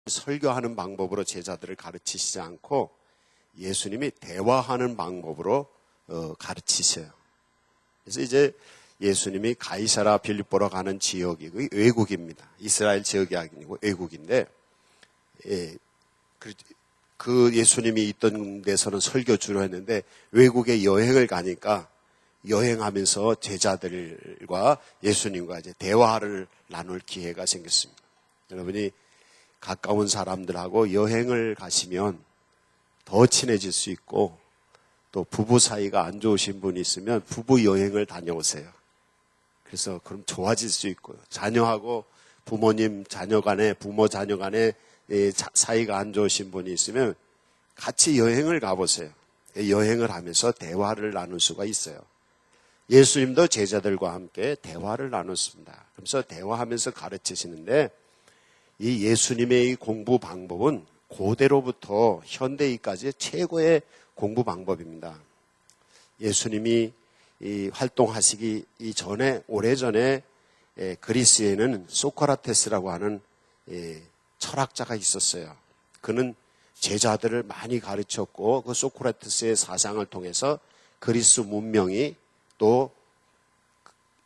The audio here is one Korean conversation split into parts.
설교하는 방법으로 제자들을 가르치시지 않고 예수님이 대화하는 방법으로 가르치셔요. 그래서 이제 예수님이 가이사라 빌립보로 가는 지역이 외국입니다. 이스라엘 지역이 아니고 외국인데, 그 예수님이 있던 데서는 설교 주로 했는데 외국에 여행을 가니까 여행하면서 제자들과 예수님과 이제 대화를 나눌 기회가 생겼습니다. 여러분이 가까운 사람들하고 여행을 가시면 더 친해질 수 있고, 또 부부 사이가 안 좋으신 분이 있으면 부부 여행을 다녀오세요. 그래서 그럼 좋아질 수 있고요. 자녀하고 부모님 자녀 간에, 부모 자녀 간에 사이가 안 좋으신 분이 있으면 같이 여행을 가보세요. 여행을 하면서 대화를 나눌 수가 있어요. 예수님도 제자들과 함께 대화를 나눴습니다. 그래서 대화하면서 가르치시는데, 이 예수님의 이 공부 방법은 고대로부터 현대까지 최고의 공부 방법입니다. 예수님이 이 활동하시기 이전에, 오래전에 그리스에는 소크라테스라고 하는 철학자가 있었어요. 그는 제자들을 많이 가르쳤고, 그 소크라테스의 사상을 통해서 그리스 문명이 또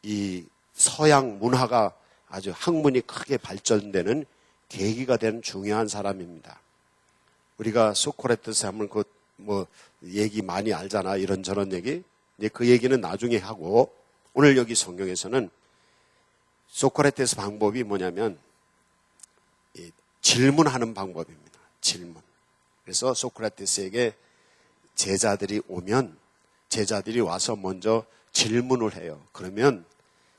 이 서양 문화가 아주 학문이 크게 발전되는 계기가 된 중요한 사람입니다. 우리가 소크라테스 하면 얘기 많이 알잖아. 이런저런 얘기. 그 얘기는 나중에 하고, 오늘 여기 성경에서는 소크라테스 방법이 뭐냐면 질문하는 방법입니다. 질문. 그래서 소크라테스에게 제자들이 오면 제자들이 와서 먼저 질문을 해요. 그러면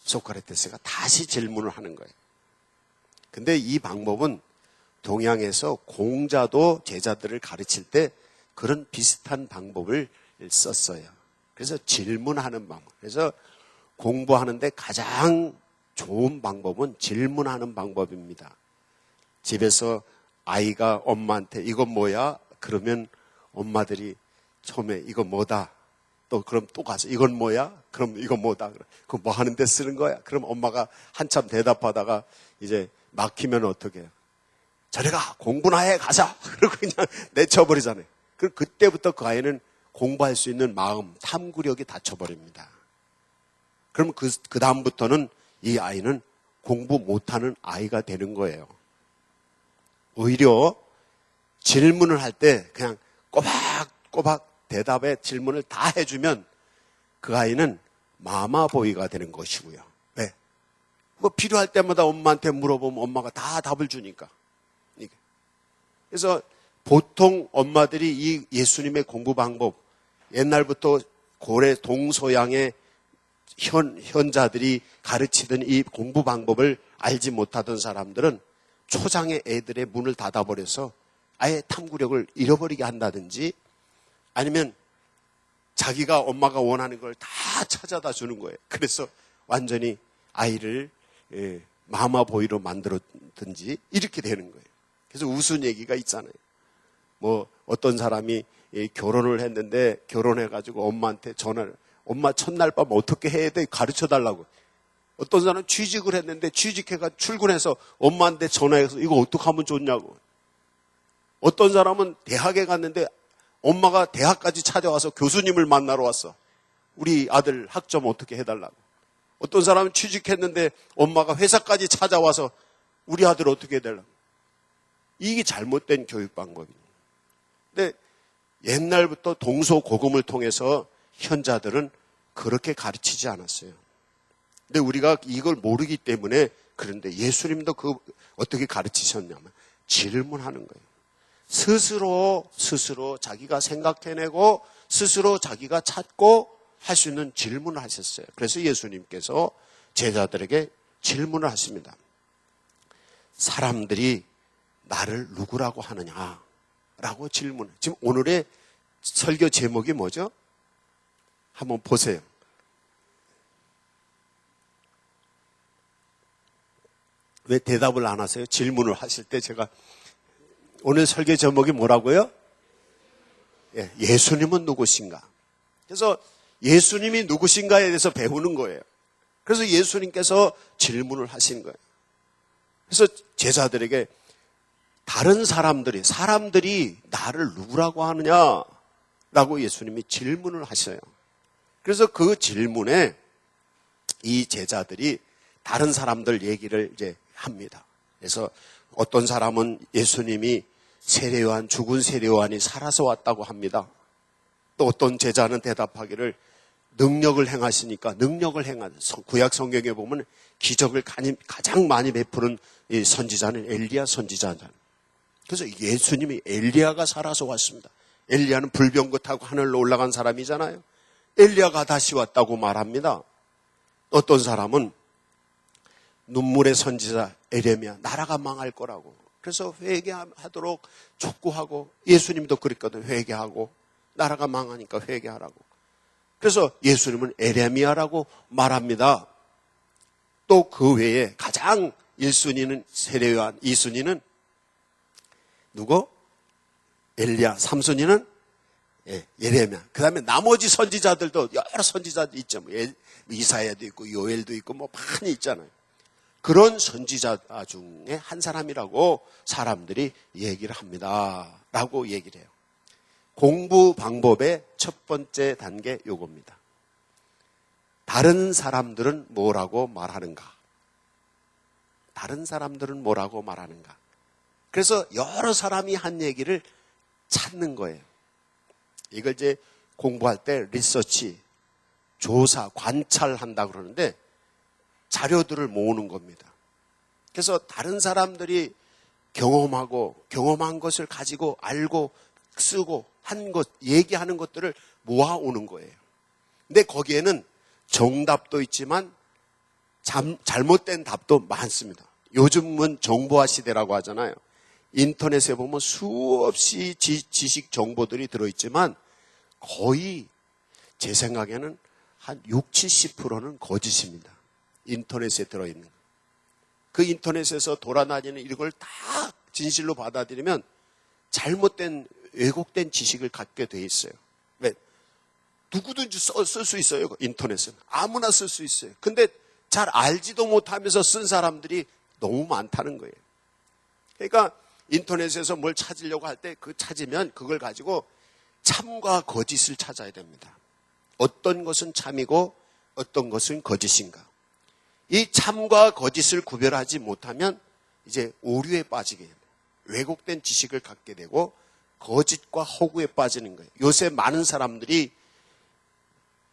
소크라테스가 다시 질문을 하는 거예요. 근데 이 방법은 동양에서 공자도 제자들을 가르칠 때 그런 비슷한 방법을 썼어요. 그래서 질문하는 방법. 그래서 공부하는데 가장 좋은 방법은 질문하는 방법입니다. 집에서 아이가 엄마한테 이건 뭐야? 그러면 엄마들이 처음에 이거 뭐다? 그럼 또 가서 이건 뭐야? 그럼 이거 뭐다? 그럼 뭐 하는데 쓰는 거야? 그럼 엄마가 한참 대답하다가 이제 막히면 어떻게 해요? 저리 가! 공부나 해! 가자! 그러고 그냥 내쳐버리잖아요. 그때부터 그 아이는 공부할 수 있는 마음, 탐구력이 닫혀버립니다. 그럼 그 다음부터는 이 아이는 공부 못하는 아이가 되는 거예요. 오히려 질문을 할 때 그냥 꼬박꼬박 대답에 질문을 다 해주면 그 아이는 마마보이가 되는 것이고요. 왜? 필요할 때마다 엄마한테 물어보면 엄마가 다 답을 주니까. 그래서 보통 엄마들이 이 예수님의 공부 방법, 옛날부터 고래 동서양의 현자들이 가르치던 이 공부 방법을 알지 못하던 사람들은 초장에 애들의 문을 닫아버려서 아예 탐구력을 잃어버리게 한다든지, 아니면 자기가 엄마가 원하는 걸 다 찾아다 주는 거예요. 그래서 완전히 아이를 마마보이로 만들었든지 이렇게 되는 거예요. 그래서 우스운 얘기가 있잖아요. 어떤 사람이 결혼을 했는데 결혼해가지고 엄마한테 전화를, 엄마 첫날 밤 어떻게 해야 돼? 가르쳐 달라고. 어떤 사람은 취직을 했는데 취직해가 출근해서 엄마한테 전화해서 이거 어떻게 하면 좋냐고. 어떤 사람은 대학에 갔는데 엄마가 대학까지 찾아와서 교수님을 만나러 왔어. 우리 아들 학점 어떻게 해달라고. 어떤 사람은 취직했는데 엄마가 회사까지 찾아와서 우리 아들 어떻게 해달라고. 이게 잘못된 교육 방법입니다. 근데 옛날부터 동서고금을 통해서 현자들은 그렇게 가르치지 않았어요. 근데 우리가 이걸 모르기 때문에, 그런데 예수님도 어떻게 가르치셨냐면 질문하는 거예요. 스스로 자기가 생각해내고 스스로 자기가 찾고 할 수 있는 질문을 하셨어요. 그래서 예수님께서 제자들에게 질문을 하십니다. 사람들이 나를 누구라고 하느냐라고 질문. 지금 오늘의 설교 제목이 뭐죠? 한번 보세요. 왜 대답을 안 하세요? 질문을 하실 때 제가 오늘 설교 제목이 뭐라고요? 예수님은 누구신가? 그래서 예수님이 누구신가에 대해서 배우는 거예요. 그래서 예수님께서 질문을 하신 거예요. 그래서 제자들에게 다른 사람들이 나를 누구라고 하느냐라고 예수님이 질문을 하셔요. 그래서 그 질문에 이 제자들이 다른 사람들 얘기를 이제 합니다. 그래서 어떤 사람은 예수님이 세례요한, 죽은 세례요한이 살아서 왔다고 합니다. 또 어떤 제자는 대답하기를 능력을 행하시니까 능력을 행한 구약 성경에 보면 기적을 가장 많이 베푸는 이 선지자는 엘리야 선지자잖아요. 그래서 예수님이 엘리야가 살아서 왔습니다. 엘리야는 불병거 타고 하늘로 올라간 사람이잖아요. 엘리야가 다시 왔다고 말합니다. 어떤 사람은 눈물의 선지자 에레미야 나라가 망할 거라고 그래서 회개하도록 촉구하고 예수님도 그랬거든요. 회개하고 나라가 망하니까 회개하라고. 그래서 예수님은 에레미야라고 말합니다. 또 그 외에 가장 1순위는 세례요한, 2순위는 누구? 엘리야, 3순위는 예레미야. 그 다음에 나머지 선지자들도 여러 선지자들 있죠. 이사야도 있고 요엘도 있고 뭐 많이 있잖아요. 그런 선지자 중에 한 사람이라고 사람들이 얘기를 합니다. 라고 얘기를 해요. 공부 방법의 첫 번째 단계 요겁니다. 다른 사람들은 뭐라고 말하는가? 다른 사람들은 뭐라고 말하는가? 그래서 여러 사람이 한 얘기를 찾는 거예요. 이걸 이제 공부할 때 리서치, 조사, 관찰한다 그러는데 자료들을 모으는 겁니다. 그래서 다른 사람들이 경험한 것을 가지고 알고 쓰고 한 것, 얘기하는 것들을 모아오는 거예요. 근데 거기에는 정답도 있지만 잘못된 답도 많습니다. 요즘은 정보화 시대라고 하잖아요. 인터넷에 보면 수없이 지식 정보들이 들어있지만 거의 제 생각에는 한 60, 70%는 거짓입니다. 인터넷에 들어있는. 그 인터넷에서 돌아다니는 이걸 다 진실로 받아들이면 잘못된 왜곡된 지식을 갖게 돼 있어요. 왜? 누구든지 쓸 수 있어요. 인터넷은. 아무나 쓸 수 있어요. 근데 잘 알지도 못하면서 쓴 사람들이 너무 많다는 거예요. 그러니까 인터넷에서 뭘 찾으려고 할 때 그 찾으면 그걸 가지고 참과 거짓을 찾아야 됩니다. 어떤 것은 참이고 어떤 것은 거짓인가. 이 참과 거짓을 구별하지 못하면 이제 오류에 빠지게 됩니다. 왜곡된 지식을 갖게 되고 거짓과 허구에 빠지는 거예요. 요새 많은 사람들이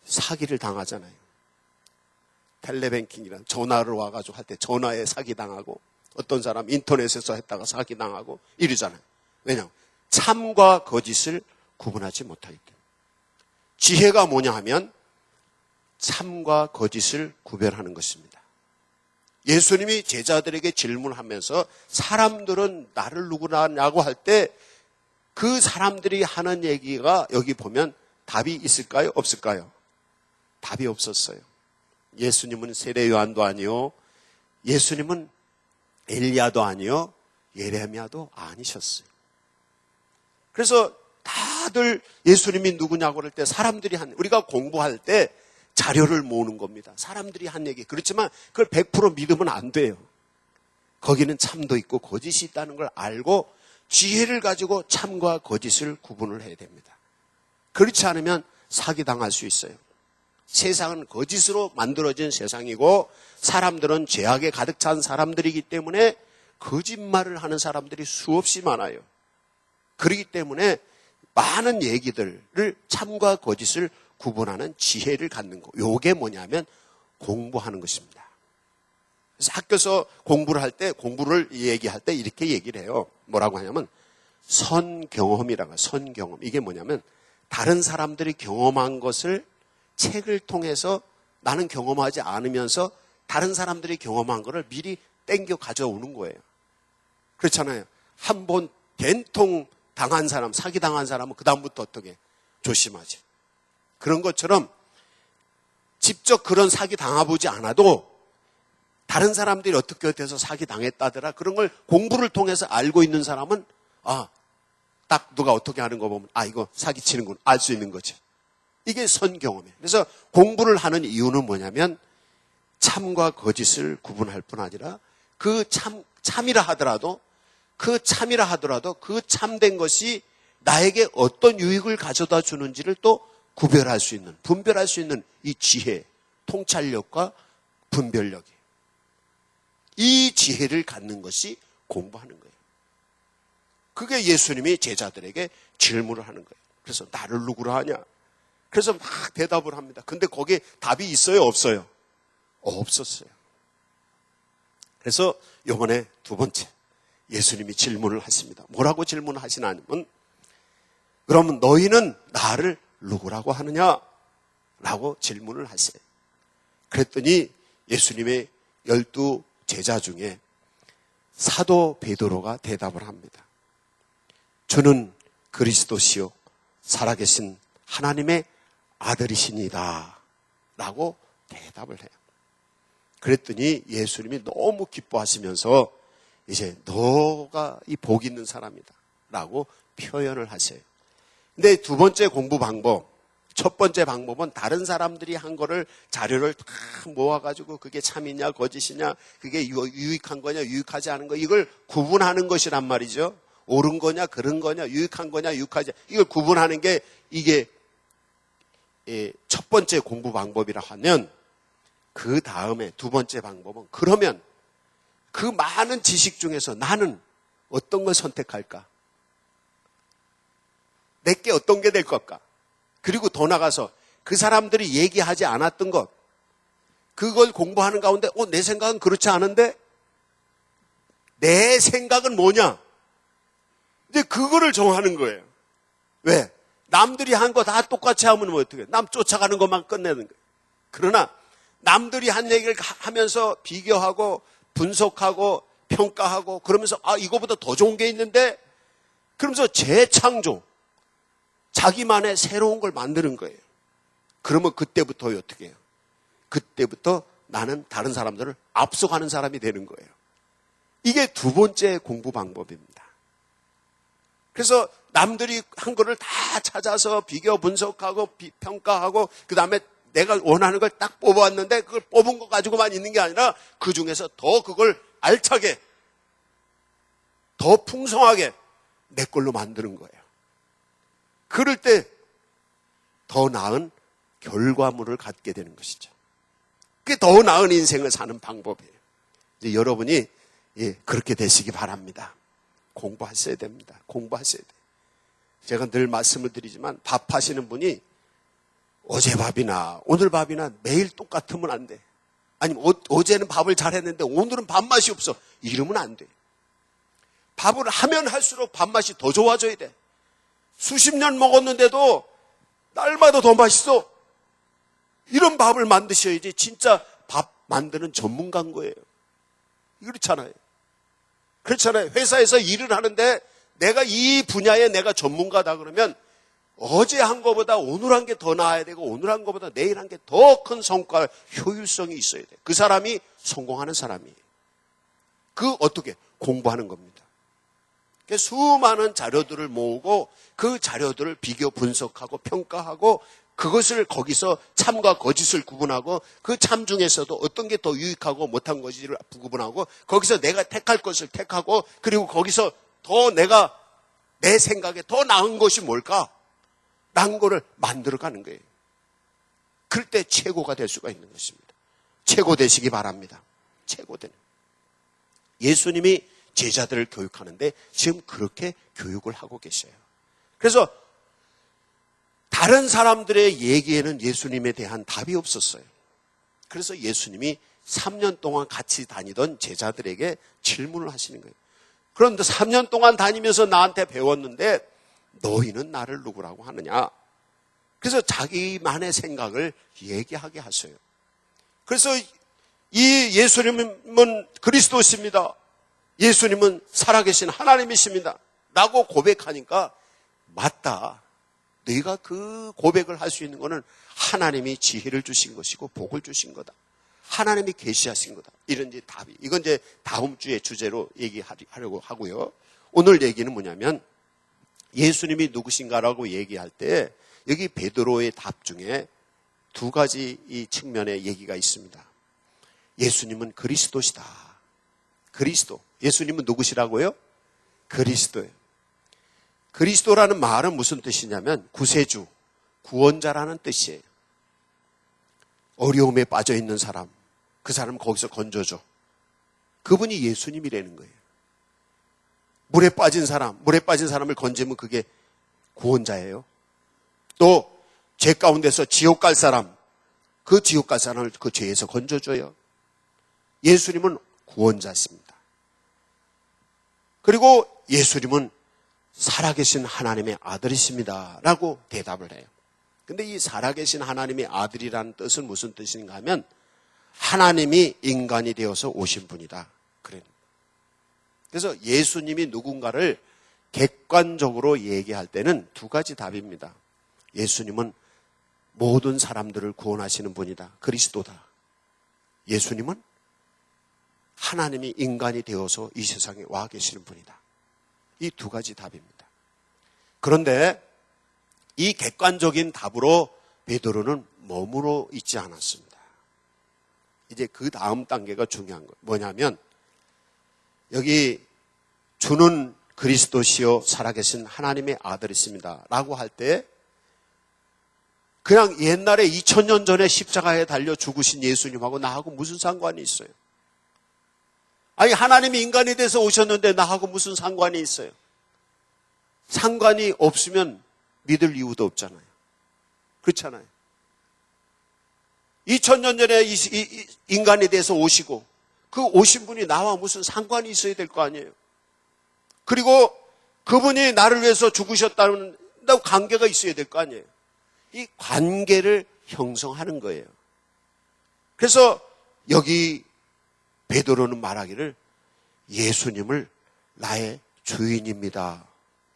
사기를 당하잖아요. 텔레뱅킹이란 전화를 와가지고 할 때 전화에 사기당하고 어떤 사람 인터넷에서 했다가 사기당하고 이러잖아요. 왜냐하면 참과 거짓을 구분하지 못하기 때문에. 지혜가 뭐냐 하면 참과 거짓을 구별하는 것입니다. 예수님이 제자들에게 질문하면서 사람들은 나를 누구냐고 할 때 그 사람들이 하는 얘기가 여기 보면 답이 있을까요? 없을까요? 답이 없었어요. 예수님은 세례 요한도 아니요. 예수님은 엘리야도 아니요. 예레미야도 아니셨어요. 그래서 다들 예수님이 누구냐고 할 때 사람들이 우리가 공부할 때 자료를 모으는 겁니다. 사람들이 한 얘기. 그렇지만 그걸 100% 믿으면 안 돼요. 거기는 참도 있고 거짓이 있다는 걸 알고 지혜를 가지고 참과 거짓을 구분을 해야 됩니다. 그렇지 않으면 사기당할 수 있어요. 세상은 거짓으로 만들어진 세상이고 사람들은 죄악에 가득 찬 사람들이기 때문에 거짓말을 하는 사람들이 수없이 많아요. 그렇기 때문에 많은 얘기들을 참과 거짓을 구분하는 지혜를 갖는 거. 요게 뭐냐면 공부하는 것입니다. 그래서 학교에서 공부를 얘기할 때 이렇게 얘기를 해요. 뭐라고 하냐면 선경험이라고 해요. 선경험. 이게 뭐냐면 다른 사람들이 경험한 것을 책을 통해서 나는 경험하지 않으면서 다른 사람들이 경험한 것을 미리 땡겨 가져오는 거예요. 그렇잖아요. 한 번 된통 당한 사람, 사기당한 사람은 그 다음부터 어떻게 조심하지. 그런 것처럼 직접 그런 사기 당해보지 않아도 다른 사람들이 어떻게 돼서 사기 당했다더라. 그런 걸 공부를 통해서 알고 있는 사람은 딱 누가 어떻게 하는 거 보면 이거 사기치는군 알 수 있는 거죠. 이게 선경험이에요. 그래서 공부를 하는 이유는 뭐냐면 참과 거짓을 구분할 뿐 아니라 그 참이라 하더라도 그 참이라 하더라도 그 참된 것이 나에게 어떤 유익을 가져다 주는지를 또 구별할 수 있는, 분별할 수 있는 이 지혜, 통찰력과 분별력이, 이 지혜를 갖는 것이 공부하는 거예요. 그게 예수님이 제자들에게 질문을 하는 거예요. 그래서 나를 누구라 하냐? 그래서 막 대답을 합니다. 근데 거기에 답이 있어요, 없어요? 없었어요. 그래서 이번에 두 번째 예수님이 질문을 하십니다. 뭐라고 질문을 하시냐면, 그러면 너희는 나를 누구라고 하느냐? 라고 질문을 하세요. 그랬더니 예수님의 12 제자 중에 사도 베드로가 대답을 합니다. 주는 그리스도시요 살아계신 하나님의 아들이시니다 라고 대답을 해요. 그랬더니 예수님이 너무 기뻐하시면서 이제 너가 이 복 있는 사람이다 라고 표현을 하세요. 근데 두 번째 공부 방법, 첫 번째 방법은 다른 사람들이 한 거를 자료를 다 모아가지고 그게 참이냐 거짓이냐, 그게 유익한 거냐 유익하지 않은 거, 이걸 구분하는 것이란 말이죠. 옳은 거냐 그른 거냐, 유익한 거냐 유익하지, 이걸 구분하는 게 이게 첫 번째 공부 방법이라 하면, 그 다음에 두 번째 방법은, 그러면 그 많은 지식 중에서 나는 어떤 걸 선택할까? 내게 어떤 게 될 걸까? 그리고 더 나가서 그 사람들이 얘기하지 않았던 것, 그걸 공부하는 가운데 내 생각은 그렇지 않은데 내 생각은 뭐냐? 이제 그거를 정하는 거예요. 왜? 남들이 한 거 다 똑같이 하면 뭐 어떻게? 남 쫓아가는 것만 끝내는 거예요. 그러나 남들이 한 얘기를 하면서 비교하고 분석하고 평가하고 그러면서 이거보다 더 좋은 게 있는데, 그러면서 재창조, 자기만의 새로운 걸 만드는 거예요. 그러면 그때부터 어떻게 해요? 그때부터 나는 다른 사람들을 앞서가는 사람이 되는 거예요. 이게 두 번째 공부 방법입니다. 그래서 남들이 한 거를 다 찾아서 비교 분석하고 평가하고 그 다음에 내가 원하는 걸 딱 뽑아왔는데 그걸 뽑은 거 가지고만 있는 게 아니라 그 중에서 더 그걸 알차게, 더 풍성하게 내 걸로 만드는 거예요. 그럴 때 더 나은 결과물을 갖게 되는 것이죠. 그게 더 나은 인생을 사는 방법이에요. 이제 여러분이 그렇게 되시기 바랍니다. 공부하셔야 됩니다. 공부하셔야 돼요. 제가 늘 말씀을 드리지만 밥 하시는 분이 어제 밥이나 오늘 밥이나 매일 똑같으면 안 돼. 아니면 어제는 밥을 잘했는데 오늘은 밥맛이 없어. 이러면 안 돼. 밥을 하면 할수록 밥맛이 더 좋아져야 돼. 수십 년 먹었는데도 날마다 더 맛있어. 이런 밥을 만드셔야지 진짜 밥 만드는 전문가인 거예요. 그렇잖아요. 그렇잖아요. 회사에서 일을 하는데 내가 이 분야에 내가 전문가다 그러면 어제 한 거보다 오늘 한 게 더 나아야 되고 오늘 한 거보다 내일 한 게 더 큰 성과, 효율성이 있어야 돼. 그 사람이 성공하는 사람이에요. 그 어떻게? 공부하는 겁니다. 수많은 자료들을 모으고 그 자료들을 비교 분석하고 평가하고 그것을 거기서 참과 거짓을 구분하고 그 참 중에서도 어떤 게 더 유익하고 못한 것인지를 구분하고 거기서 내가 택할 것을 택하고 그리고 거기서 더 내가 내 생각에 더 나은 것이 뭘까? 라는 거를 만들어가는 거예요. 그럴 때 최고가 될 수가 있는 것입니다. 최고 되시기 바랍니다. 최고 되는. 예수님이 제자들을 교육하는데 지금 그렇게 교육을 하고 계셔요. 그래서 다른 사람들의 얘기에는 예수님에 대한 답이 없었어요. 그래서 예수님이 3년 동안 같이 다니던 제자들에게 질문을 하시는 거예요. 그런데 3년 동안 다니면서 나한테 배웠는데 너희는 나를 누구라고 하느냐? 그래서 자기만의 생각을 얘기하게 하셔요. 그래서 이 예수님은 그리스도십니다. 예수님은 살아계신 하나님이십니다. 라고 고백하니까 맞다. 네가 그 고백을 할 수 있는 것은 하나님이 지혜를 주신 것이고 복을 주신 거다. 하나님이 계시하신 거다. 이런 이제 답이. 이건 이제 다음 주의 주제로 얘기하려고 하고요. 오늘 얘기는 뭐냐면 예수님이 누구신가라고 얘기할 때 여기 베드로의 답 중에 두 가지 이 측면의 얘기가 있습니다. 예수님은 그리스도시다. 그리스도. 예수님은 누구시라고요? 그리스도예요. 그리스도라는 말은 무슨 뜻이냐면 구세주, 구원자라는 뜻이에요. 어려움에 빠져 있는 사람, 그 사람 거기서 건져줘. 그분이 예수님이라는 거예요. 물에 빠진 사람을 건지면 그게 구원자예요. 또 죄 가운데서 지옥 갈 사람, 그 지옥 갈 사람을 그 죄에서 건져줘요. 예수님은 구원자십니다. 그리고 예수님은 살아계신 하나님의 아들이십니다 라고 대답을 해요. 근데 이 살아계신 하나님의 아들이라는 뜻은 무슨 뜻인가 하면 하나님이 인간이 되어서 오신 분이다. 그래서 예수님이 누군가를 객관적으로 얘기할 때는 두 가지 답입니다. 예수님은 모든 사람들을 구원하시는 분이다. 그리스도다. 예수님은 하나님이 인간이 되어서 이 세상에 와 계시는 분이다. 이 두 가지 답입니다. 그런데 이 객관적인 답으로 베드로는 머무러 있지 않았습니다. 이제 그 다음 단계가 중요한 거예요. 뭐냐면 여기 주는 그리스도시요 살아계신 하나님의 아들이십니다 라고 할 때 그냥 옛날에 2000년 전에 십자가에 달려 죽으신 예수님하고 나하고 무슨 상관이 있어요? 아니 하나님이 인간이 돼서 오셨는데 나하고 무슨 상관이 있어요? 상관이 없으면 믿을 이유도 없잖아요. 그렇잖아요. 2000년 전에 인간이 돼서 오시고 그 오신 분이 나와 무슨 상관이 있어야 될 거 아니에요. 그리고 그분이 나를 위해서 죽으셨다는 관계가 있어야 될 거 아니에요. 이 관계를 형성하는 거예요. 그래서 여기 베드로는 말하기를 예수님을 나의 주인입니다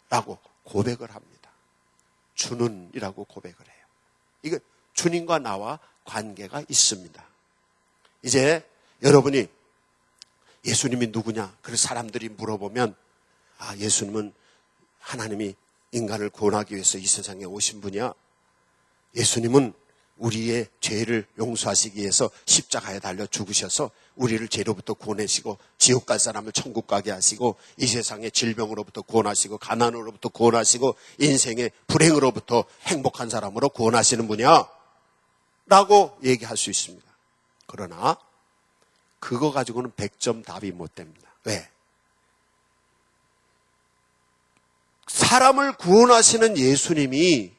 라고 고백을 합니다. 주는이라고 고백을 해요. 이거 주님과 나와 관계가 있습니다. 이제 여러분이 예수님이 누구냐? 그래서 사람들이 물어보면 예수님은 하나님이 인간을 구원하기 위해서 이 세상에 오신 분이야. 예수님은 우리의 죄를 용서하시기 위해서 십자가에 달려 죽으셔서 우리를 죄로부터 구원하시고 지옥 갈 사람을 천국 가게 하시고 이 세상의 질병으로부터 구원하시고 가난으로부터 구원하시고 인생의 불행으로부터 행복한 사람으로 구원하시는 분이야 라고 얘기할 수 있습니다. 그러나 그거 가지고는 100점 답이 못 됩니다. 왜? 사람을 구원하시는 예수님이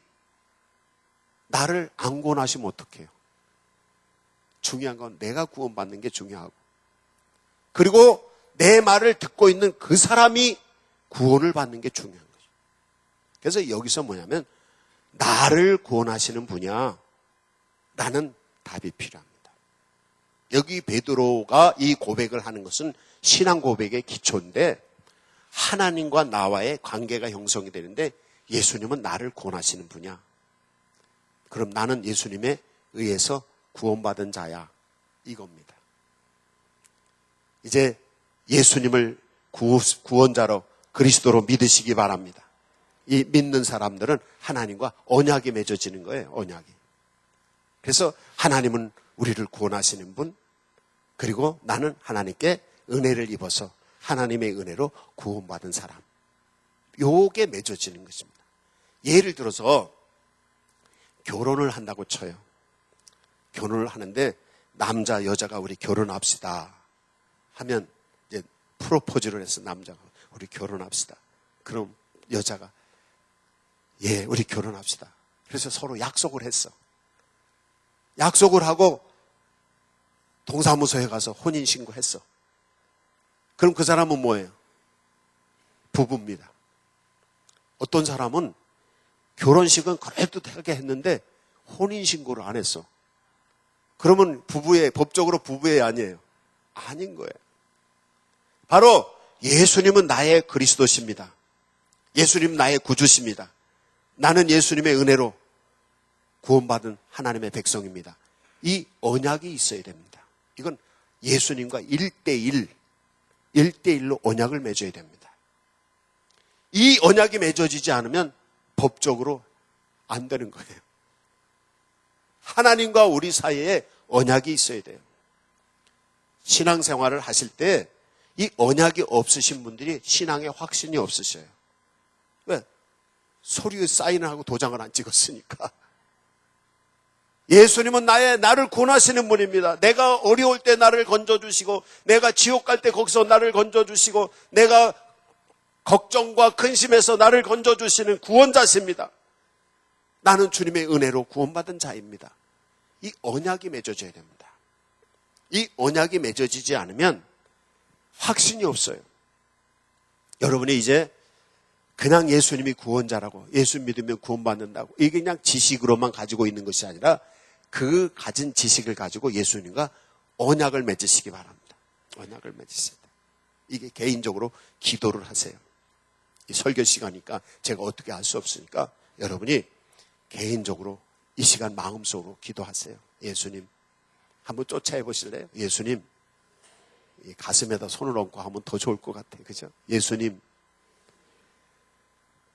나를 안 구원하시면 어떡해요? 중요한 건 내가 구원받는 게 중요하고 그리고 내 말을 듣고 있는 그 사람이 구원을 받는 게 중요한 거죠. 그래서 여기서 뭐냐면 나를 구원하시는 분이야 라는 답이 필요합니다. 여기 베드로가 이 고백을 하는 것은 신앙 고백의 기초인데 하나님과 나와의 관계가 형성이 되는데 예수님은 나를 구원하시는 분이야. 그럼 나는 예수님에 의해서 구원받은 자야. 이겁니다. 이제 예수님을 구원자로 그리스도로 믿으시기 바랍니다. 이 믿는 사람들은 하나님과 언약이 맺어지는 거예요. 언약이. 그래서 하나님은 우리를 구원하시는 분 그리고 나는 하나님께 은혜를 입어서 하나님의 은혜로 구원받은 사람. 요게 맺어지는 것입니다. 예를 들어서 결혼을 한다고 쳐요. 결혼을 하는데 남자 여자가 우리 결혼합시다 하면 이제 프로포즈를 해서 남자가 우리 결혼합시다. 그럼 여자가 예 우리 결혼합시다. 그래서 서로 약속을 했어. 약속을 하고 동사무소에 가서 혼인신고했어. 그럼 그 사람은 뭐예요? 부부입니다. 어떤 사람은 결혼식은 그럴듯하게 했는데 혼인신고를 안 했어. 그러면 법적으로 부부의 아니에요. 아닌 거예요. 바로 예수님은 나의 그리스도십니다. 예수님 나의 구주십니다. 나는 예수님의 은혜로 구원받은 하나님의 백성입니다. 이 언약이 있어야 됩니다. 이건 예수님과 1대1로 언약을 맺어야 됩니다. 이 언약이 맺어지지 않으면 법적으로 안 되는 거예요. 하나님과 우리 사이에 언약이 있어야 돼요. 신앙생활을 하실 때 이 언약이 없으신 분들이 신앙에 확신이 없으셔요. 왜? 서류에 사인을 하고 도장을 안 찍었으니까. 예수님은 나를 구원하시는 분입니다. 내가 어려울 때 나를 건져주시고, 내가 지옥 갈 때 거기서 나를 건져주시고, 내가 걱정과 근심에서 나를 건져주시는 구원자십니다. 나는 주님의 은혜로 구원받은 자입니다. 이 언약이 맺어져야 됩니다. 이 언약이 맺어지지 않으면 확신이 없어요. 여러분이 이제 그냥 예수님이 구원자라고, 예수 믿으면 구원받는다고, 이게 그냥 지식으로만 가지고 있는 것이 아니라 그 가진 지식을 가지고 예수님과 언약을 맺으시기 바랍니다. 언약을 맺으시다. 이게 개인적으로 기도를 하세요. 이 설교 시간이니까 제가 어떻게 할 수 없으니까 여러분이 개인적으로 이 시간 마음속으로 기도하세요. 예수님, 한번 쫓아해 보실래요? 예수님, 이 가슴에다 손을 얹고 하면 더 좋을 것 같아요. 그죠? 예수님,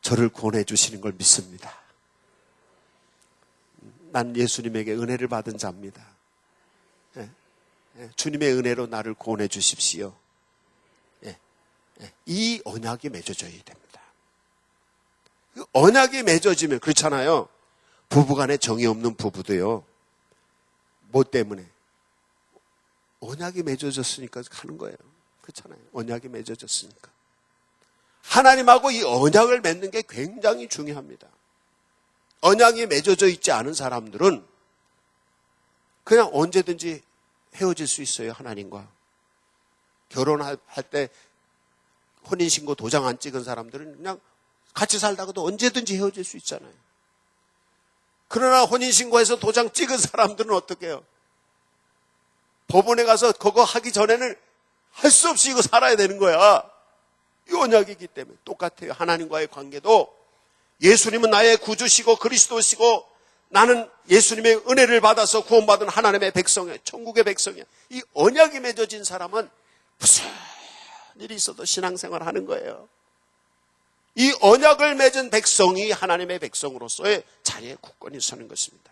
저를 구원해 주시는 걸 믿습니다. 난 예수님에게 은혜를 받은 자입니다. 주님의 은혜로 나를 구원해 주십시오. 이 언약이 맺어져야 됩니다. 언약이 맺어지면 그렇잖아요. 부부간에 정이 없는 부부도요. 뭐 때문에? 언약이 맺어졌으니까 가는 거예요. 그렇잖아요. 언약이 맺어졌으니까. 하나님하고 이 언약을 맺는 게 굉장히 중요합니다. 언약이 맺어져 있지 않은 사람들은 그냥 언제든지 헤어질 수 있어요. 하나님과. 결혼할 때 혼인신고 도장 안 찍은 사람들은 그냥 같이 살다가도 언제든지 헤어질 수 있잖아요. 그러나 혼인신고해서 도장 찍은 사람들은 어떻게 해요? 법원에 가서 그거 하기 전에는 할 수 없이 이거 살아야 되는 거야. 이 언약이기 때문에 똑같아요. 하나님과의 관계도 예수님은 나의 구주시고 그리스도시고 나는 예수님의 은혜를 받아서 구원받은 하나님의 백성이야. 천국의 백성이야. 이 언약이 맺어진 사람은 무슨 일이 있어도 신앙생활 하는 거예요. 이 언약을 맺은 백성이 하나님의 백성으로서의 자리에 굳건히 서는 것입니다.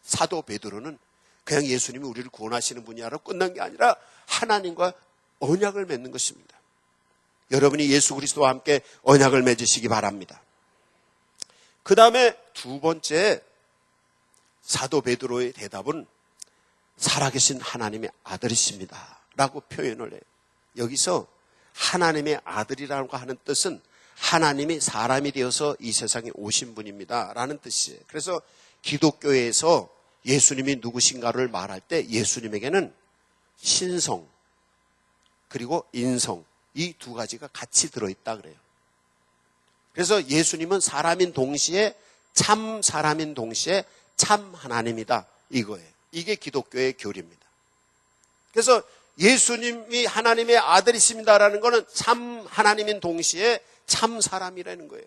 사도 베드로는 그냥 예수님이 우리를 구원하시는 분이라고 끝난 게 아니라 하나님과 언약을 맺는 것입니다. 여러분이 예수 그리스도와 함께 언약을 맺으시기 바랍니다. 그 다음에 두 번째 사도 베드로의 대답은 살아계신 하나님의 아들이십니다 라고 표현을 해요. 여기서 하나님의 아들이라고 하는 뜻은 하나님이 사람이 되어서 이 세상에 오신 분입니다 라는 뜻이에요. 그래서 기독교에서 예수님이 누구신가를 말할 때 예수님에게는 신성 그리고 인성 이 두 가지가 같이 들어있다 그래요. 그래서 예수님은 사람인 동시에 참 사람인 동시에 참 하나님이다 이거예요. 이게 기독교의 교리입니다. 그래서 예수님이 하나님의 아들이십니다라는 것은 참 하나님인 동시에 참 사람이라는 거예요.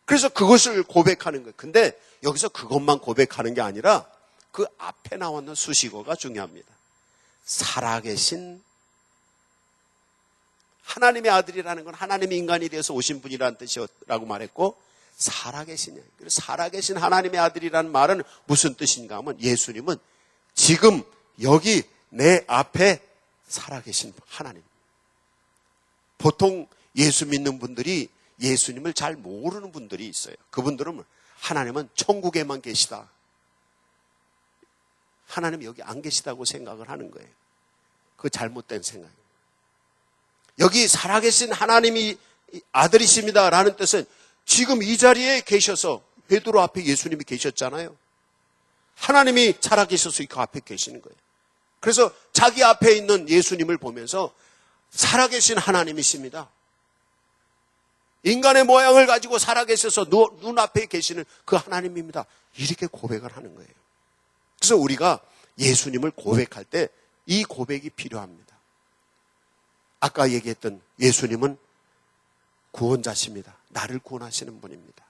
그래서 그것을 고백하는 거예요. 근데 여기서 그것만 고백하는 게 아니라 그 앞에 나오는 수식어가 중요합니다. 살아계신 하나님의 아들이라는 건 하나님이 인간이 되어서 오신 분이라는 뜻이라고 말했고 살아계시냐. 살아계신 하나님의 아들이라는 말은 무슨 뜻인가 하면 예수님은 지금 여기 내 앞에 살아계신 하나님. 보통 예수 믿는 분들이 예수님을 잘 모르는 분들이 있어요. 그분들은 하나님은 천국에만 계시다. 하나님 여기 안 계시다고 생각을 하는 거예요. 그 잘못된 생각이에요. 여기 살아계신 하나님이 아들이십니다 라는 뜻은 지금 이 자리에 계셔서 베드로 앞에 예수님이 계셨잖아요. 하나님이 살아계셔서 그 앞에 계시는 거예요. 그래서 자기 앞에 있는 예수님을 보면서 살아계신 하나님이십니다. 인간의 모양을 가지고 살아계셔서 눈앞에 계시는 그 하나님입니다. 이렇게 고백을 하는 거예요. 그래서 우리가 예수님을 고백할 때 이 고백이 필요합니다. 아까 얘기했던 예수님은 구원자십니다. 나를 구원하시는 분입니다.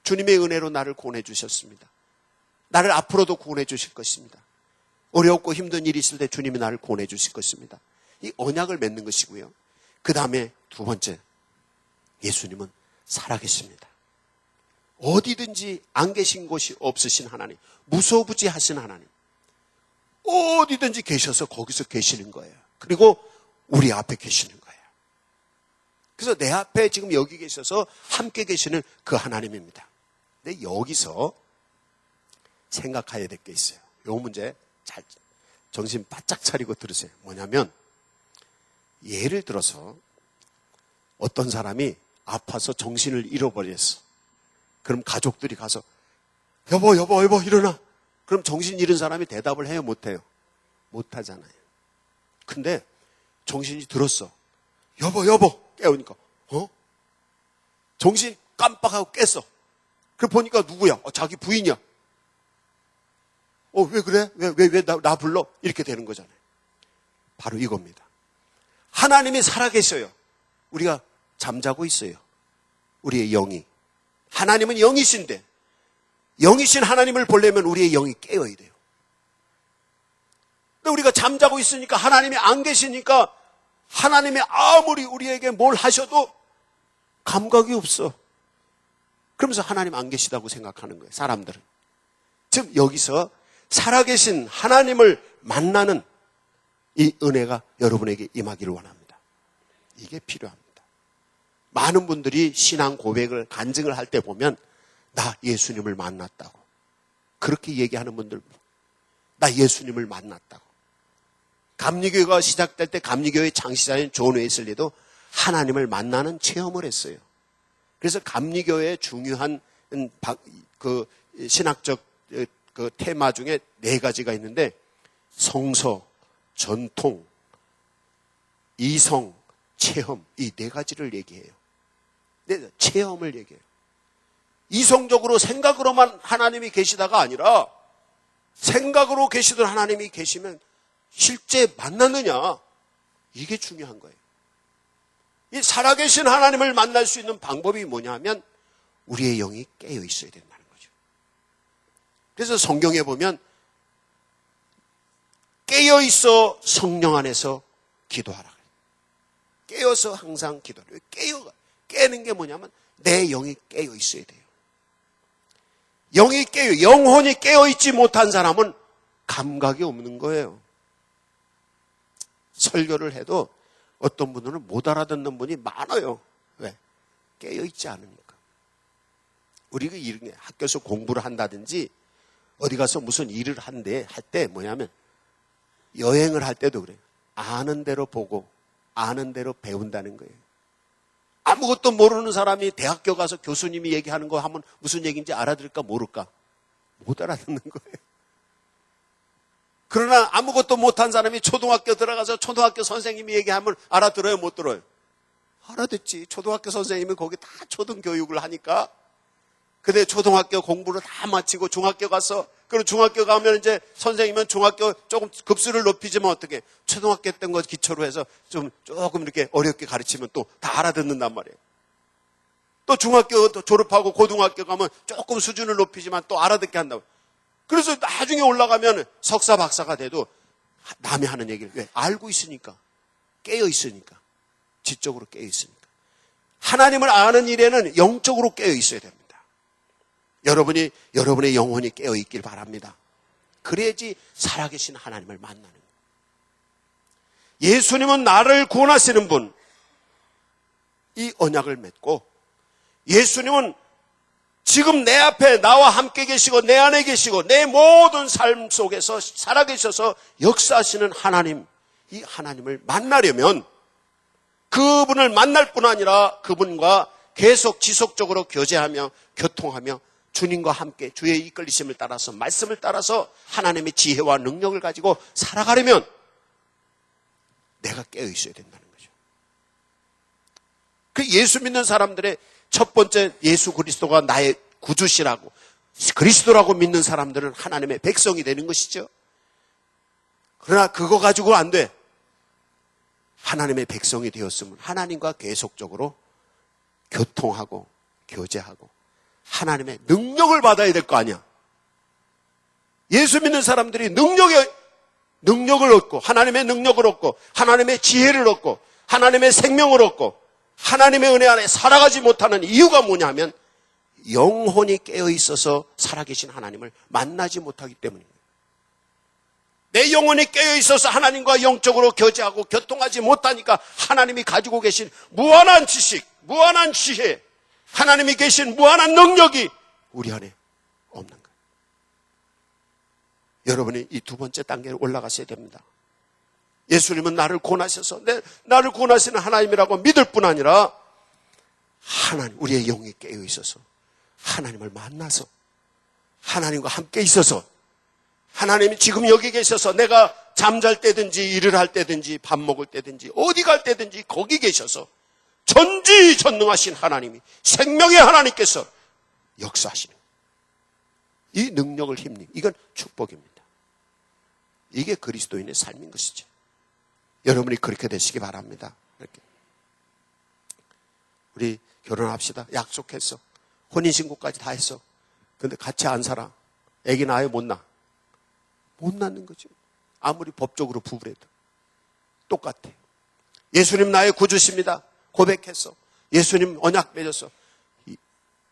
주님의 은혜로 나를 구원해 주셨습니다. 나를 앞으로도 구원해 주실 것입니다. 어렵고 힘든 일이 있을 때 주님이 나를 구원해 주실 것입니다. 이 언약을 맺는 것이고요. 그 다음에 두 번째, 예수님은 살아계십니다. 어디든지 안 계신 곳이 없으신 하나님, 무소부지하신 하나님, 어디든지 계셔서 거기서 계시는 거예요. 그리고 우리 앞에 계시는 거예요. 그래서 내 앞에 지금 여기 계셔서 함께 계시는 그 하나님입니다. 근데 여기서 생각해야 될 게 있어요. 이 문제 잘 정신 바짝 차리고 들으세요. 뭐냐면 예를 들어서 어떤 사람이 아파서 정신을 잃어버렸어. 그럼 가족들이 가서 여보 일어나. 그럼 정신 잃은 사람이 대답을 해요, 못해요? 못하잖아요. 근데 정신이 들었어. 여보 깨우니까 정신 깜빡하고 깼어. 그럼 보니까 누구야? 자기 부인이야. 왜 그래? 왜 나 불러? 이렇게 되는 거잖아요. 바로 이겁니다. 하나님이 살아계셔요. 우리가 잠자고 있어요. 우리의 영이. 하나님은 영이신데 영이신 하나님을 보려면 우리의 영이 깨어야 돼요. 근데 우리가 잠자고 있으니까 하나님이 안 계시니까 하나님이 아무리 우리에게 뭘 하셔도 감각이 없어. 그러면서 하나님 안 계시다고 생각하는 거예요, 사람들은. 즉 여기서 살아계신 하나님을 만나는 이 은혜가 여러분에게 임하기를 원합니다. 이게 필요합니다. 많은 분들이 신앙 고백을 간증을 할 때 보면 나 예수님을 만났다고 그렇게 얘기하는 분들, 나 예수님을 만났다고. 감리교회가 시작될 때 감리교회 창시자인 존 웨슬리도 하나님을 만나는 체험을 했어요. 그래서 감리교회의 중요한 그 신학적 그 테마 중에 4가지가 있는데 성서, 전통, 이성, 체험, 이 4가지를 얘기해요. 체험을 얘기해요. 이성적으로 생각으로만 하나님이 계시다가 아니라 생각으로 계시던 하나님이 계시면 실제 만났느냐, 이게 중요한 거예요. 이 살아계신 하나님을 만날 수 있는 방법이 뭐냐면 우리의 영이 깨어 있어야 된다는 거죠. 그래서 성경에 보면 깨어 있어 성령 안에서 기도하라. 깨어서 항상 기도하라. 깨는 게 뭐냐면 내 영이 깨어 있어야 돼요. 영혼이 깨어 있지 못한 사람은 감각이 없는 거예요. 설교를 해도 어떤 분들은 못 알아듣는 분이 많아요. 왜? 깨어 있지 않으니까. 우리가 학교에서 공부를 한다든지 어디 가서 무슨 일을 할 때 뭐냐면 여행을 할 때도 그래요. 아는 대로 보고 아는 대로 배운다는 거예요. 아무것도 모르는 사람이 대학교 가서 교수님이 얘기하는 거 하면 무슨 얘기인지 알아들을까 모를까? 못 알아듣는 거예요. 그러나 아무것도 못한 사람이 초등학교 들어가서 초등학교 선생님이 얘기하면 알아들어요, 못 들어요? 알아듣지. 초등학교 선생님이 거기 다 초등교육을 하니까. 근데 초등학교 공부를 다 마치고 중학교 가서, 그리고 중학교 가면 이제 선생님은 중학교 조금 급수를 높이지만 어떻게 초등학교 때 거 기초로 해서 조금 이렇게 어렵게 가르치면 또 다 알아듣는단 말이에요. 또 중학교 졸업하고 고등학교 가면 조금 수준을 높이지만 또 알아듣게 한다고. 그래서 나중에 올라가면 석사 박사가 돼도 남이 하는 얘기를 왜? 알고 있으니까. 깨어 있으니까. 지적으로 깨어 있으니까. 하나님을 아는 일에는 영적으로 깨어 있어야 됩니다. 여러분의 영혼이 깨어 있길 바랍니다. 그래야지 살아계신 하나님을 만나는 거예요. 예수님은 나를 구원하시는 분, 이 언약을 맺고 예수님은 지금 내 앞에 나와 함께 계시고 내 안에 계시고 내 모든 삶 속에서 살아계셔서 역사하시는 하나님, 이 하나님을 만나려면 그분을 만날 뿐 아니라 그분과 계속 지속적으로 교제하며 교통하며 주님과 함께 주의 이끌리심을 따라서 말씀을 따라서 하나님의 지혜와 능력을 가지고 살아가려면 내가 깨어 있어야 된다는 거죠. 그 예수 믿는 사람들의 첫 번째, 예수 그리스도가 나의 구주시라고 그리스도라고 믿는 사람들은 하나님의 백성이 되는 것이죠. 그러나 그거 가지고 안 돼. 하나님의 백성이 되었으면 하나님과 계속적으로 교통하고 교제하고 하나님의 능력을 받아야 될 거 아니야. 예수 믿는 사람들이 능력을 얻고 하나님의 능력을 얻고 하나님의 지혜를 얻고 하나님의 생명을 얻고 하나님의 은혜 안에 살아가지 못하는 이유가 뭐냐면 영혼이 깨어 있어서 살아계신 하나님을 만나지 못하기 때문입니다. 내 영혼이 깨어 있어서 하나님과 영적으로 교제하고 교통하지 못하니까 하나님이 가지고 계신 무한한 지식, 무한한 지혜, 하나님이 계신 무한한 능력이 우리 안에 없는 거예요. 여러분이 이 두 번째 단계로 올라가셔야 됩니다. 예수님은 나를 구원하셔서 나를 구원하시는 하나님이라고 믿을 뿐 아니라 하나님, 우리의 영이 깨어 있어서 하나님을 만나서 하나님과 함께 있어서 하나님이 지금 여기 계셔서 내가 잠잘 때든지 일을 할 때든지 밥 먹을 때든지 어디 갈 때든지 거기 계셔서 전지전능하신 하나님이 생명의 하나님께서 역사하시는 이 능력을 힘입니 이건 축복입니다. 이게 그리스도인의 삶인 것이죠. 여러분이 그렇게 되시기 바랍니다. 이렇게. 우리 결혼합시다. 약속했어. 혼인신고까지 다 했어. 근데 같이 안 살아. 애기 낳아요? 못 낳아? 못 낳는 거죠. 아무리 법적으로 부부래도 똑같아. 예수님 나의 구주십니다. 고백했어. 예수님 언약 맺었어.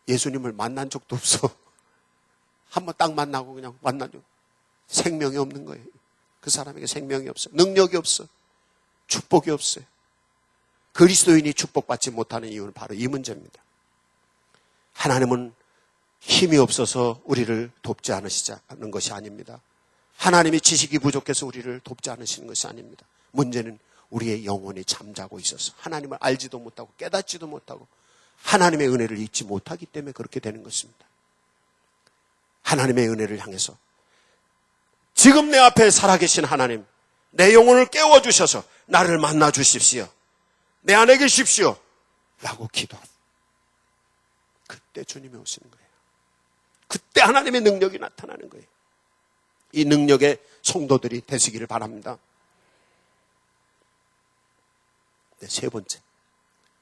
예수님을 만난 적도 없어. 한번 딱 만나고 그냥 만나죠. 생명이 없는 거예요. 그 사람에게 생명이 없어. 능력이 없어. 축복이 없어요. 그리스도인이 축복받지 못하는 이유는 바로 이 문제입니다. 하나님은 힘이 없어서 우리를 돕지 않으시는 것이 아닙니다. 하나님이 지식이 부족해서 우리를 돕지 않으시는 것이 아닙니다. 문제는 우리의 영혼이 잠자고 있어서 하나님을 알지도 못하고 깨닫지도 못하고 하나님의 은혜를 잊지 못하기 때문에 그렇게 되는 것입니다. 하나님의 은혜를 향해서 지금 내 앞에 살아계신 하나님, 내 영혼을 깨워주셔서 나를 만나 주십시오. 내 안에 계십시오. 라고 기도합니다. 그때 주님이 오시는 거예요. 그때 하나님의 능력이 나타나는 거예요. 이 능력의 성도들이 되시기를 바랍니다. 네, 세 번째.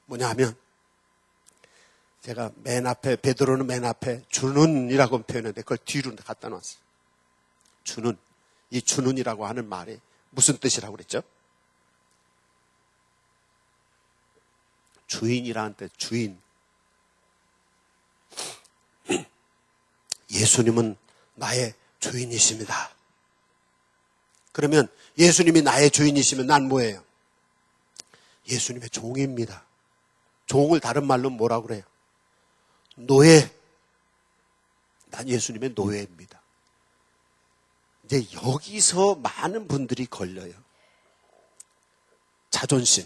뭐냐 하면 제가 맨 앞에, 베드로는 맨 앞에 주는이라고 표현했는데 그걸 뒤로 갖다 놨어요. 주는. 이 주는이라고 하는 말이 무슨 뜻이라고 그랬죠? 주인이라는 뜻, 주인. 예수님은 나의 주인이십니다. 그러면 예수님이 나의 주인이시면 난 뭐예요? 예수님의 종입니다. 종을 다른 말로 뭐라고 그래요? 노예. 난 예수님의 노예입니다. 이제 여기서 많은 분들이 걸려요. 자존심.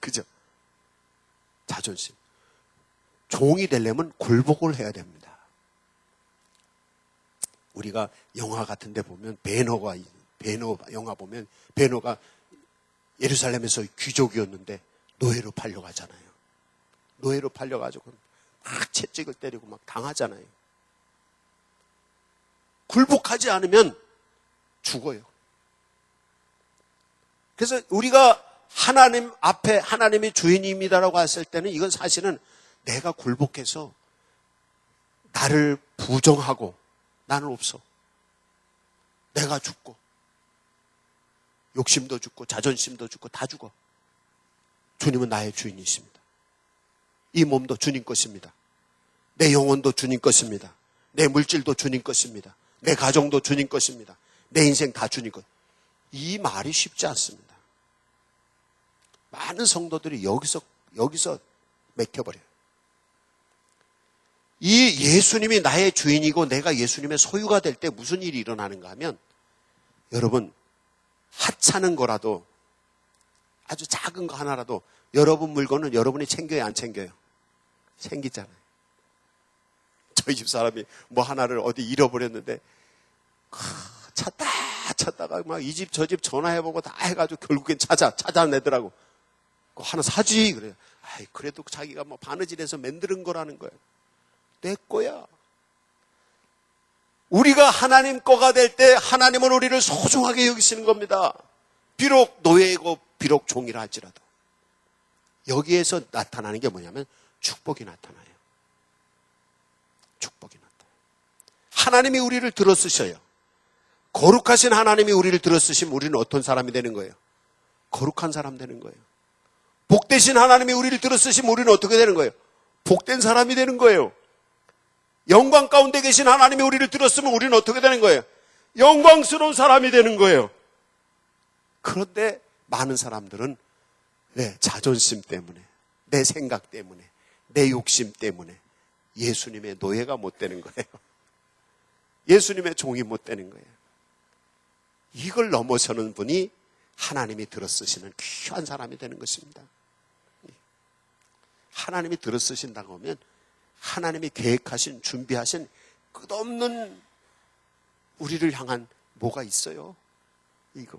그죠? 자존심. 종이 되려면 굴복을 해야 됩니다. 우리가 영화 같은 데 보면 베너 영화 보면 베너가 예루살렘에서 귀족이었는데 노예로 팔려가잖아요. 노예로 팔려가지고 막 채찍을 때리고 막 당하잖아요. 굴복하지 않으면 죽어요. 그래서 우리가 하나님 앞에 하나님이 주인입니다라고 했을 때는 이건 사실은 내가 굴복해서 나를 부정하고 나는 없어. 내가 죽고 욕심도 죽고 자존심도 죽고 다 죽어. 주님은 나의 주인이십니다. 이 몸도 주님 것입니다. 내 영혼도 주님 것입니다. 내 물질도 주님 것입니다. 내 가정도 주님 것입니다. 내 인생 다 주님 것. 이 말이 쉽지 않습니다. 많은 성도들이 여기서 맥혀버려요. 이 예수님이 나의 주인이고 내가 예수님의 소유가 될 때 무슨 일이 일어나는가 하면 여러분 하찮은 거라도 아주 작은 거 하나라도 여러분 물건은 여러분이 챙겨요 안 챙겨요? 챙기잖아요. 저희 집 사람이 뭐 하나를 어디 잃어버렸는데 찾다가 막 이 집 저 집 전화해보고 다 해가지고 결국엔 찾아내더라고. 그거 하나 사지 그래요. 아이 그래도 자기가 뭐 바느질해서 만드는 거라는 거예요. 내 거야. 우리가 하나님 거가 될 때 하나님은 우리를 소중하게 여기시는 겁니다. 비록 노예이고 비록 종이라 할지라도. 여기에서 나타나는 게 뭐냐면 축복이 나타나요. 축복이 나타나요. 하나님이 우리를 들어쓰셔요. 거룩하신 하나님이 우리를 들어쓰시면 우리는 어떤 사람이 되는 거예요? 거룩한 사람 되는 거예요. 복되신 하나님이 우리를 들어쓰시면 우리는 어떻게 되는 거예요? 복된 사람이 되는 거예요. 영광 가운데 계신 하나님이 우리를 들었으면 우리는 어떻게 되는 거예요? 영광스러운 사람이 되는 거예요. 그런데 많은 사람들은 자존심 때문에, 내 생각 때문에, 내 욕심 때문에 예수님의 노예가 못 되는 거예요. 예수님의 종이 못 되는 거예요. 이걸 넘어서는 분이 하나님이 들어쓰시는 귀한 사람이 되는 것입니다. 하나님이 들어쓰신다고 하면 하나님이 계획하신, 준비하신 끝없는 우리를 향한 뭐가 있어요? 이거.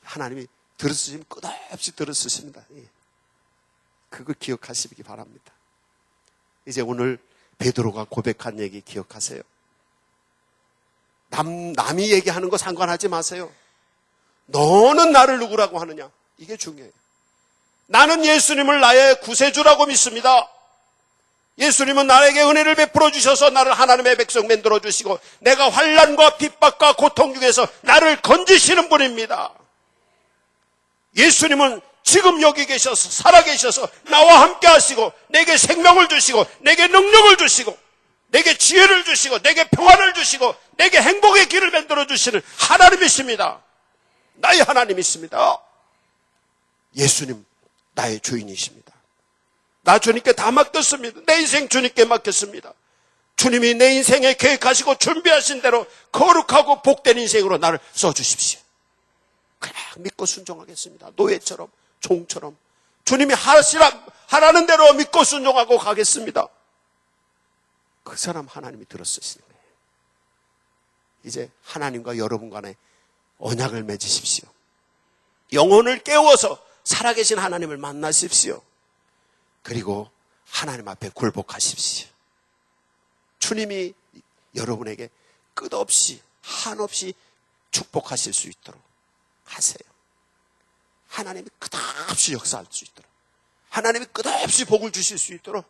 하나님이 들어쓰시면 끝없이 들어쓰십니다. 그걸 기억하시기 바랍니다. 이제 오늘 베드로가 고백한 얘기 기억하세요. 남이 얘기하는 거 상관하지 마세요. 너는 나를 누구라고 하느냐? 이게 중요해요. 나는 예수님을 나의 구세주라고 믿습니다. 예수님은 나에게 은혜를 베풀어 주셔서 나를 하나님의 백성 만들어 주시고 내가 환난과 핍박과 고통 중에서 나를 건지시는 분입니다. 예수님은 지금 여기 계셔서 살아계셔서 나와 함께 하시고 내게 생명을 주시고 내게 능력을 주시고 내게 지혜를 주시고 내게 평안을 주시고 내게 행복의 길을 만들어 주시는 하나님이십니다. 나의 하나님이십니다. 예수님 나의 주인이십니다. 나 주님께 다 맡겼습니다. 내 인생 주님께 맡겼습니다. 주님이 내 인생에 계획하시고 준비하신 대로 거룩하고 복된 인생으로 나를 써주십시오. 그냥 믿고 순종하겠습니다. 노예처럼, 종처럼. 주님이 하라는 대로 믿고 순종하고 가겠습니다. 그 사람 하나님이 들어쓰시는 거예요. 이제 하나님과 여러분 간에 언약을 맺으십시오. 영혼을 깨워서 살아계신 하나님을 만나십시오. 그리고 하나님 앞에 굴복하십시오. 주님이 여러분에게 끝없이 한없이 축복하실 수 있도록 하세요. 하나님이 끝없이 역사할 수 있도록, 하나님이 끝없이 복을 주실 수 있도록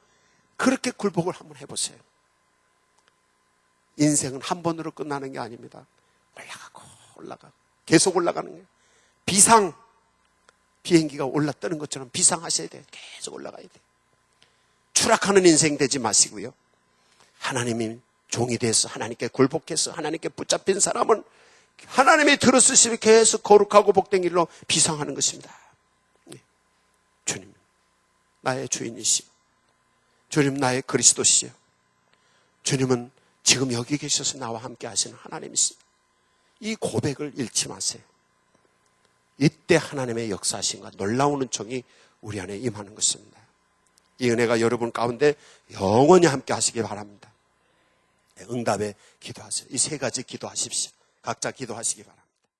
그렇게 굴복을 한번 해보세요. 인생은 한 번으로 끝나는 게 아닙니다. 올라가고 계속 올라가는 거예요. 비행기가 올라뜨는 것처럼 비상하셔야 돼요. 계속 올라가야 돼요. 추락하는 인생 되지 마시고요. 하나님이 종이 돼서 하나님께 굴복해서 하나님께 붙잡힌 사람은 하나님이 들어쓰시면 계속 거룩하고 복된 길로 비상하는 것입니다. 주님 나의 주인이시오. 주님 나의 그리스도시요. 주님은 지금 여기 계셔서 나와 함께 하시는 하나님이시오. 이 고백을 잃지 마세요. 이때 하나님의 역사하심과 놀라운 은총이 우리 안에 임하는 것입니다. 이 은혜가 여러분 가운데 영원히 함께 하시기 바랍니다. 응답에 기도하세요. 이 세 가지 기도하십시오. 각자 기도하시기 바랍니다.